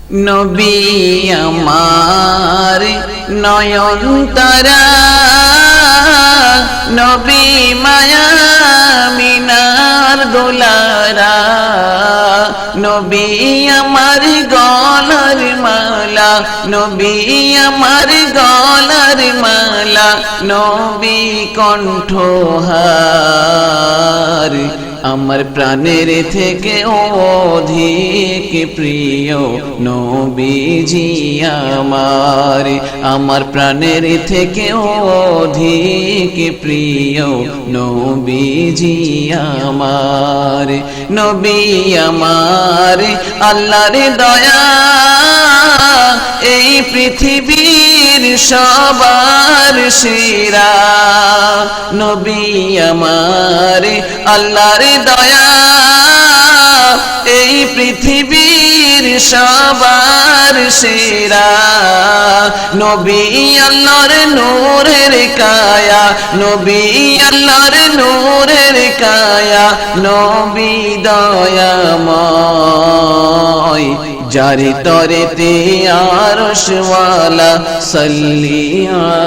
নবী আমার নয়ন তারা, নবী মায়া মিনার দোলারা, নবী আমার গলার মালা, নবী আমার গলার মালা, নবী কণ্ঠহার, আমার প্রাণের থেকে অধিক প্রিয় নবীজি আমার, আমার প্রাণের থেকে অধিক প্রিয় নবীজি আমার। নবী আমার আল্লাহর দয়া, এই পৃথিবীর সবার সেরা, নবী আমার আল্লাহর দয়া, এই পৃথিবীর সবার সেরা, নবী আল্লাহর নূরের কায়া, নবী আল্লাহর নূরের কায়া, নবী দয়াময়, যারে তরেতে আরশওয়ালা সাল্লি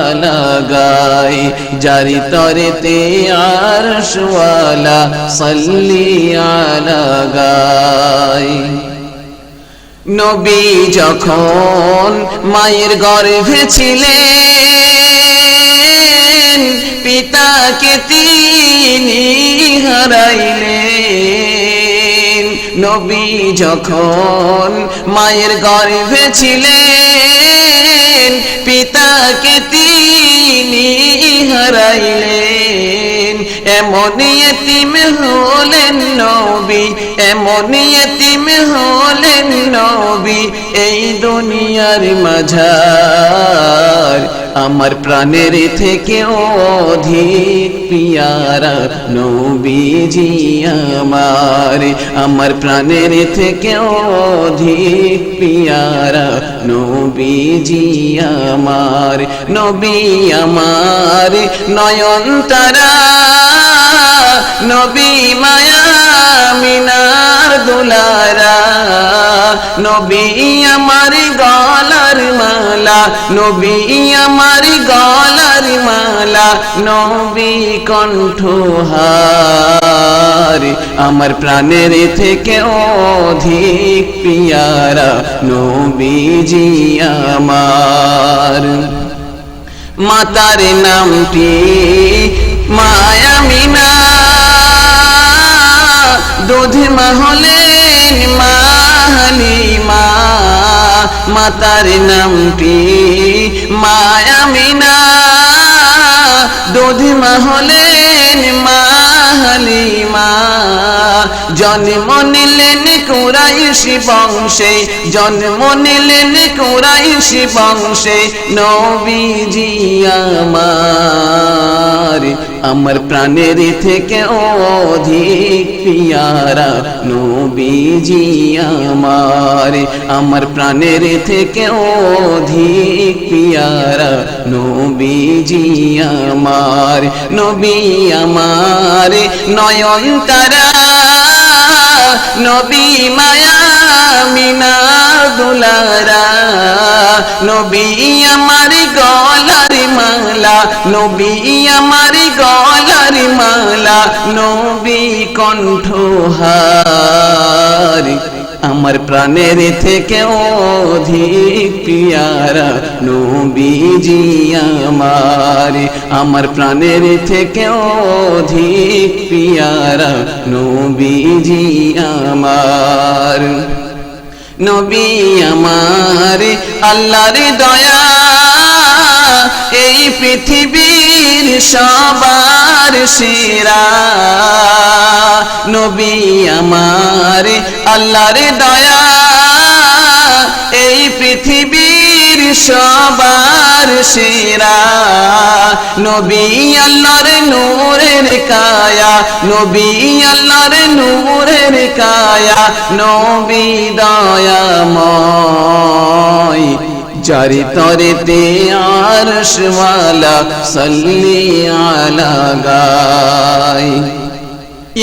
আলা গায়, যারে তরেতে আরশওয়ালা সাল্লি আলা গায়। নবী যখন মায়ের গর্ভে ছিলেন, পিতাকে তিনি হারাইলেন। নবী যখন মায়ের গর্ভে ছিলেন, পিতাকে তিনি হারাইলেন। এমন ইতিম হলেন নবী, এমন ইতিম হলেন নবী, এই দুনিয়ার মাঝার, আমার প্রাণের থেকে অধিক পিয়ারা নবীজি আমার, আমার প্রাণের থেকে অধিক পিয়ারা নবীজি আমার। নবী আমার নয়ন তারা, নবী মায়া মিনার দুলারা, নবী আমার গলার মালা, নবী আমার গলার মালা, নবী কণ্ঠহার, আমার প্রাণের থেকে অধিক পিয়ারা নবীজি আমার। মাতার নামটি মায়া মিনা, দুধ মা হলেন মা হালিমা, মাতার নামটি মায়া মিনা, দুধ মা হলেন মা হালিমা। জন্ম নিলেন কুরাইশি বংশে, জন্ম নিলেন কুরাইশি বংশে নবীজি আমার, আমার প্রাণের থেকে অধিক পিয়ারা নবীজি আমার, আমার প্রাণের থেকে অধিক পিয়ারা নবীজি আমার। নবী আমার নয়ন তারা, নবী মায়া মিনার দুলারা, নবী আমার গলার মালা, নবী আমার গলার মালা, নবী কণ্ঠহার, আমার প্রাণের থেকে অধিক পিয়ারা নবীজি আমার, আমার প্রাণের থেকে অধিক পিয়ারা নবীজি আমার। নবী আমার আল্লাহর দয়া, এই পৃথিবীর সবার সেরা, নবী আমার আল্লাহর দয়া, এই পৃথিবীর সবার সেরা, নবী আল্লাহর নূরের কায়া, নবী আল্লাহর নূরের কায়া, নবী দয়াময়, যারে তরেতে আরশওয়ালা সাল্লি আলা গায়।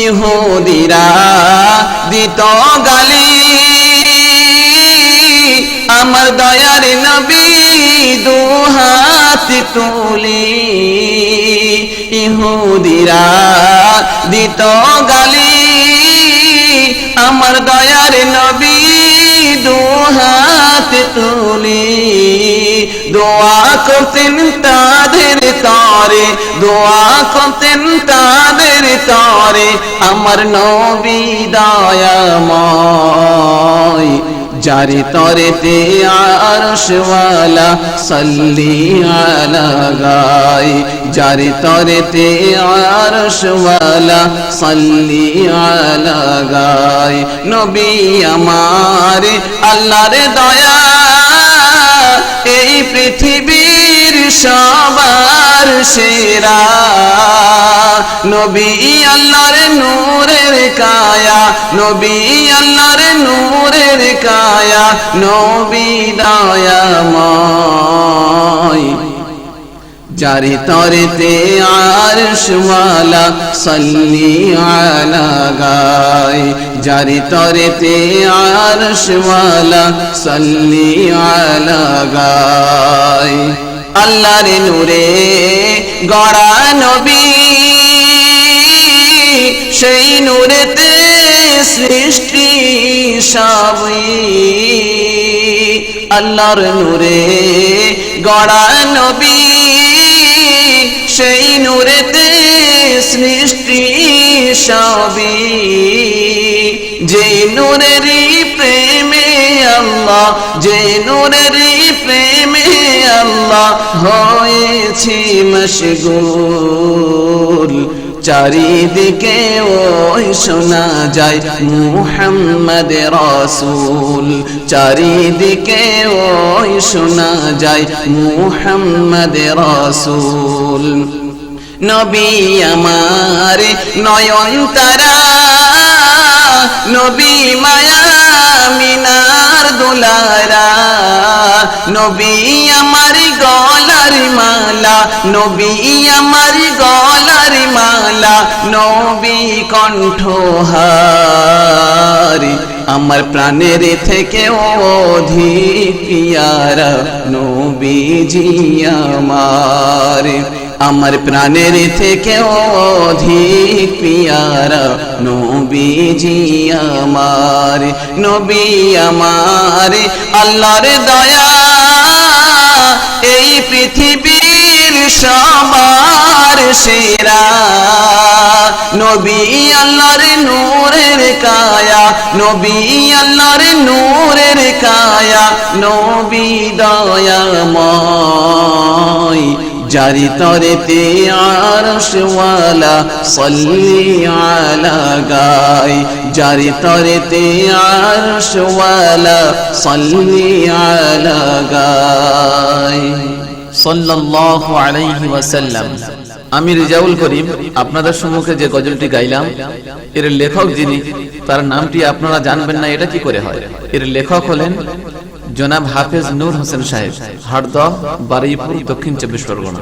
ইহুদিরা দিত গালি, আমার দয়ার নবী দু হাত তুলি ইহুদিরা দিত গালি আমার দয়ার নবী দু হাত তুলি দোয়া করতেন তাদের তরে দোয়া করতেন তাদের তরে আমার নবী দয়াময় যারি তরেতে আরশওয়ালা সাল্লি আলা গায় যারি তরেতে আরশওয়ালা সাল্লি আলা গায় নবী আমার আল্লাহর দয়া এই পৃথিবীর সবার সেরা নবী আল্লাহর নূরের কায়া নবী আল্লাহর নূরের কায়া নবী দয়াময় যারি তরেতে আরশওয়ালা সাল্লি আলা গায় যারি তরেতে আরশওয়ালা সাল্লি আলা গায় আল্লাহর নূরে গড়া নবী সেই নূরেতে সৃষ্টি সবই আল্লাহর নূরে গড়া নবী সেই নূরেতে সৃষ্টি সবই যে নূরেরই প্রেমে আল্লাহ যে নূরেরই প্রেমে আল্লাহ হয়েছি মশগুল চারিদিকে ওই শোনা যায় মুহাম্মদ রাসূল চারিদিকে ওই শোনা যায় মুহাম্মদ রাসূল নবী আমার নয়ন তারা নবী মায়া মিনার দুলারা নবী আমার গলার মালা নবী আমার গলার মালা নবী কণ্ঠহার আমার প্রাণের থেকে অধিক পিয়ারা নবীজি আমার প্রাণের থেকে অধিক পিয়ারা নবীজি আমার নবী আমার আল্লাহর দয়া এই পৃথিবীর সবার সেরা নবী আল্লাহর নূরের কায়া নবী আল্লাহর নূরের কায়া নবী দয়াময় যারি তরেতে আরশওয়ালা সাল্লি আলা গায় যারি তরেতে আরশওয়ালা সাল্লি আলা গায় সাল্লাল্লাহু আলাইহি ওয়াসাল্লাম। আমি রিজাউল করিম আপনাদের সম্মুখে যে গজলটি গাইলাম এর লেখক যিনি তার নামটি আপনারা জানবেন না এটা কি করে হয়। এর লেখক হলেন জনাব হাফেজ নূর হোসেন সাহেব, হাড়দহ, বারুইপুর, দক্ষিণ 24 পরগনা।